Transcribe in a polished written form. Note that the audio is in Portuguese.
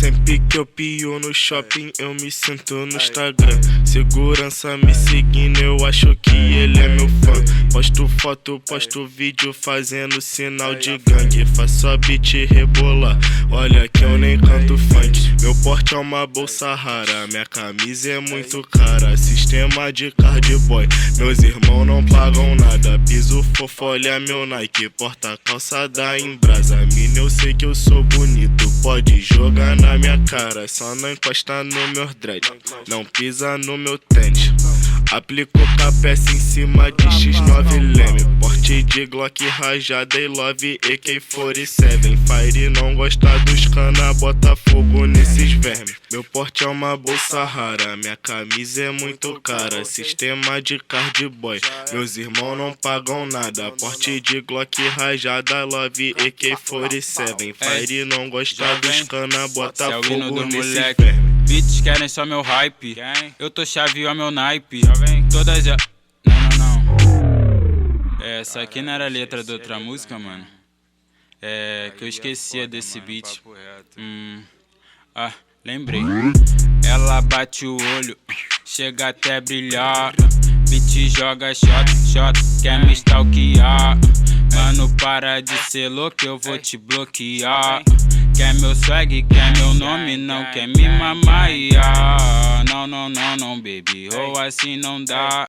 Sempre que eu pio no shopping, eu me sinto no Instagram. Segurança me seguindo, eu acho que ele é meu fã. Posto foto, posto vídeo fazendo sinal de gangue. Faço a beat rebolar, olha que eu nem canto funk. Meu porte é uma bolsa rara, minha camisa é muito cara. Sistema de card boy, meus irmãos não pagam nada. Piso fofo, olha meu Nike, porta calçada em brasa. Mina, eu sei que eu sou bonito, pode jogar na minha cara. Só não encosta no meu dread, não pisa no meu tênis. Aplicou capessa em cima de X9 Leme. Porte de Glock rajada e Love AK-47. Fire não gosta dos cana, bota fogo nesses vermes. Meu porte é uma bolsa rara, minha camisa é muito cara. Sistema de card boy, meus irmãos não pagam nada. Porte de Glock rajada, Love AK-47. Fire não gosta dos cana, bota fogo nesses vermes. Beats querem só meu hype. Eu tô chave, ó meu naipe. Todas já... Não. Essa aqui não era a letra da outra música, mano. Que eu esquecia desse beat. Lembrei. Ela bate o olho, chega até brilhar. Beat joga shot, quer me stalkear. Mano, para de ser louco, eu vou te bloquear. Quer meu swag, quer meu nome, não quer me mamaiar. Não, baby, ou assim não dá.